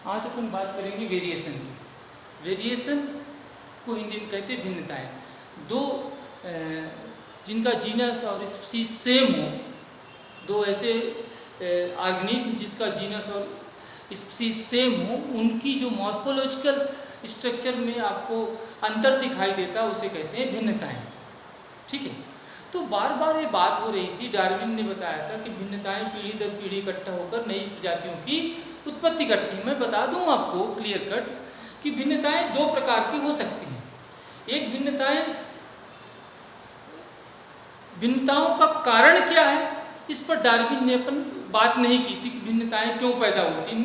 आज अपन बात करेंगे वेरिएशन की। वेरिएशन को हिंदी में कहते हैं भिन्नताएं। दो जिनका जीनस और स्पीशीज सेम हो, दो ऐसे ऑर्गेनिज्म जिसका जीनस और स्पीशीज सेम हो, उनकी जो मॉर्फोलॉजिकल स्ट्रक्चर में आपको अंतर दिखाई देता है उसे कहते हैं भिन्नताएं। ठीक है, तो बार बार ये बात हो रही थी, डार्विन ने बताया था कि भिन्नताएं पीढ़ी दर पीढ़ी इकट्ठा होकर नई प्रजातियों की उत्पत्ति करती हैं। मैं बता दूं आपको क्लियर कट कि भिन्नताएं दो प्रकार की हो सकती हैं। एक भिन्नताओं का कारण क्या है, इस पर डार्विन ने अपन बात नहीं की थी कि भिन्नताएं क्यों पैदा होती।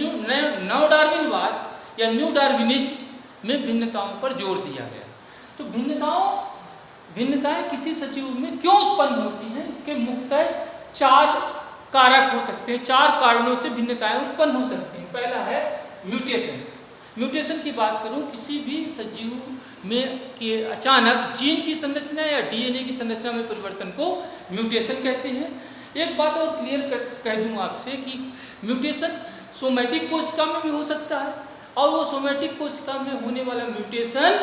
नव डार्विनवाद या न्यू डार्विनिज्म में भिन्नताओं पर जोर दिया गया। तो भिन्नताएं किसी सजीव में क्यों उत्पन्न होती हैं, इसके मुख्यतः चार कारक हो सकते हैं। चार कारणों से भिन्नताएं उत्पन्न हो सकती हैं। पहला है म्यूटेशन। म्यूटेशन की बात करूं, किसी भी सजीव में के अचानक जीन की संरचना या डीएनए की संरचना में परिवर्तन को म्यूटेशन कहते हैं। एक बात और क्लियर कह दूं आपसे कि म्यूटेशन सोमैटिक कोशिका में भी हो सकता है, और वो सोमैटिक कोशिका में होने वाला म्यूटेशन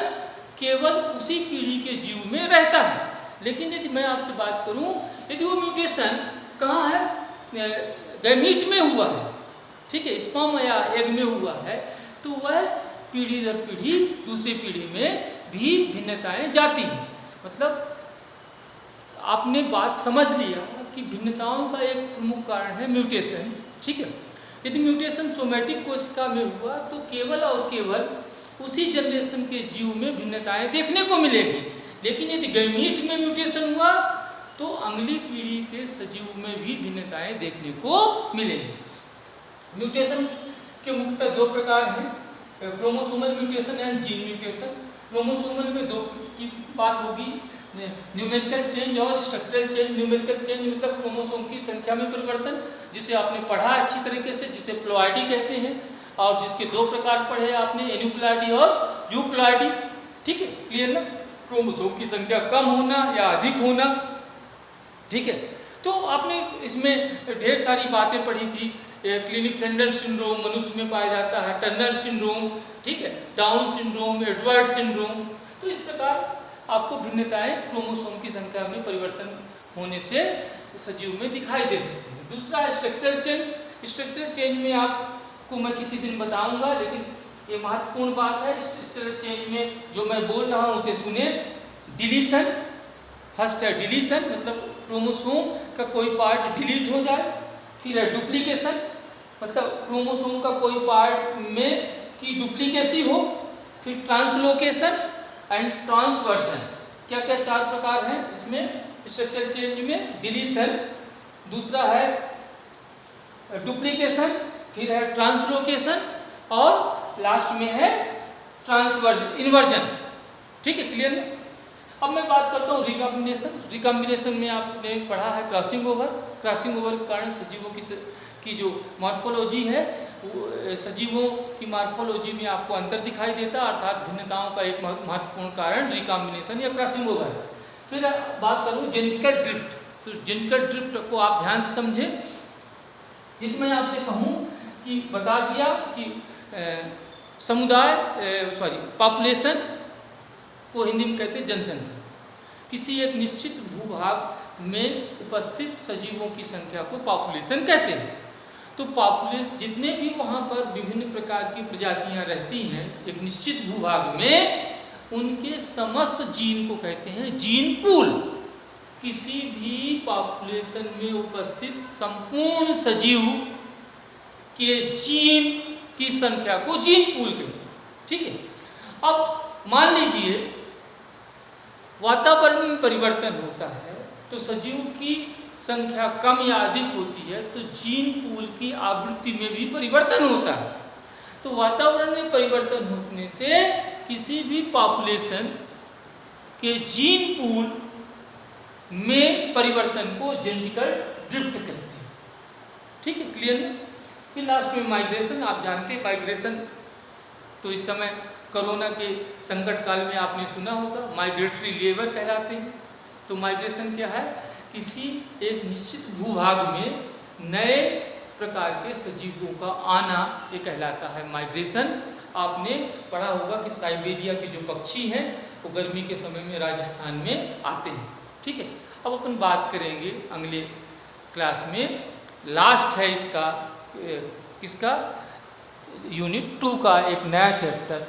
केवल उसी पीढ़ी के जीव में रहता है। लेकिन यदि मैं आपसे बात करूं, यदि वो म्यूटेशन कहाँ है, गैमीट में हुआ है, ठीक है, स्पर्म या एग में हुआ है, तो वह पीढ़ी दर पीढ़ी दूसरी पीढ़ी में भी भिन्नताएं जाती हैं। मतलब आपने बात समझ लिया कि भिन्नताओं का एक प्रमुख कारण है म्यूटेशन। ठीक है, यदि म्यूटेशन सोमैटिक कोशिका में हुआ तो केवल और केवल उसी जनरेशन के जीव में भिन्नताएं देखने को मिलेगी। लेकिन यदि गैमीट में म्यूटेशन हुआ तो अगली पीढ़ी के सजीव में भी भिन्नताएं देखने को मिलेंगी। म्यूटेशन के मुख्यतः दो प्रकार हैं, chromosomal mutation and gene mutation. Chromosomal में दो की बात होगी, न्यूमेरिकल चेंज और स्ट्रक्चरल चेंज। न्यूमेरिकल चेंज मतलब क्रोमोसोम की संख्या में परिवर्तन, जिसे आपने पढ़ा अच्छी तरीके से, जिसे प्लॉइडी कहते हैं, और जिसके दो प्रकार पढ़े आपने, एन्यूप्लॉइडी और यूप्लॉइडी। ठीक है, क्लियर ना? क्रोमोसोम की संख्या कम होना या अधिक होना। ठीक है, तो आपने इसमें ढेर सारी बातें पढ़ी थी। क्लिनिक-फ्रेंडल सिंड्रोम मनुष्य में पाया जाता है, टर्नर सिंड्रोम, ठीक है, डाउन सिंड्रोम, एडवर्ड सिंड्रोम। तो इस प्रकार आपको भिन्नताएं क्रोमोसोम की संख्या में परिवर्तन होने से सजीव में दिखाई दे सकती है। दूसरा है स्ट्रक्चरल चेंज। स्ट्रक्चरल चेंज में आपको मैं किसी दिन बताऊंगा, लेकिन ये महत्वपूर्ण बात है। स्ट्रक्चरल चेंज में जो मैं बोल रहा हूँ उसे सुने। डिलीशन, फर्स्ट है डिलीशन, मतलब क्रोमोसोम का कोई पार्ट डिलीट हो जाए। फिर है डुप्लीकेशन, मतलब क्रोमोसोम का कोई पार्ट में की डुप्लीकेसी हो। फिर ट्रांसलोकेशन एंड ट्रांसवर्सन। क्या क्या चार प्रकार हैं इसमें स्ट्रक्चरल चेंज में? डिलीशन, दूसरा है डुप्लीकेशन, फिर है ट्रांसलोकेशन, और लास्ट में है ट्रांसवर्जन, इन्वर्जन। ठीक है, क्लियर है? अब मैं बात करता हूँ रिकॉम्बिनेशन। रिकॉम्बिनेशन में आपने पढ़ा है क्रॉसिंग ओवर। क्रॉसिंग ओवर के कारण सजीवों की जो मॉर्फोलॉजी है, सजीवों की मॉर्फोलॉजी में आपको अंतर दिखाई देता है, अर्थात भिन्नताओं का एक महत्वपूर्ण कारण रिकॉम्बिनेशन या क्रॉसिंग ओवर है। फिर बात करूँ जेनेटिकल ड्रिफ्ट, तो जेनेटिकल ड्रिफ्ट को आप ध्यान से समझें। यदि मैं आपसे कहूँ कि बता दिया कि पॉपुलेशन को हिंदी में कहते हैं जनसंख्या। किसी एक निश्चित भूभाग में उपस्थित सजीवों की संख्या को पॉपुलेशन कहते हैं। तो पॉपुलेशन, जितने भी वहाँ पर विभिन्न प्रकार की प्रजातियाँ रहती हैं एक निश्चित भूभाग में, उनके समस्त जीन को कहते हैं जीन पूल। किसी भी पॉपुलेशन में उपस्थित संपूर्ण सजीव के जीन की संख्या को जीन पूल कहते हैं। ठीक है, अब मान लीजिए वातावरण में परिवर्तन होता है तो सजीव की संख्या कम या अधिक होती है, तो जीन पूल की आवृत्ति में भी परिवर्तन होता है। तो वातावरण में परिवर्तन होने से किसी भी पॉपुलेशन के जीन पूल में परिवर्तन को जेनेटिकल ड्रिफ्ट कहते हैं। ठीक है, क्लियर है? फिर लास्ट में माइग्रेशन। आप जानते हैं माइग्रेशन तो इस समय कोरोना के संकट काल में आपने सुना होगा, माइग्रेटरी लेबर कहलाते हैं। तो माइग्रेशन क्या है? किसी एक निश्चित भूभाग में नए प्रकार के सजीवों का आना ये कहलाता है माइग्रेशन। आपने पढ़ा होगा कि साइबेरिया के जो पक्षी हैं वो गर्मी के समय में राजस्थान में आते हैं। ठीक है, अब अपन बात करेंगे अगले क्लास में, लास्ट है इसका किसका यूनिट 2 का एक नया चैप्टर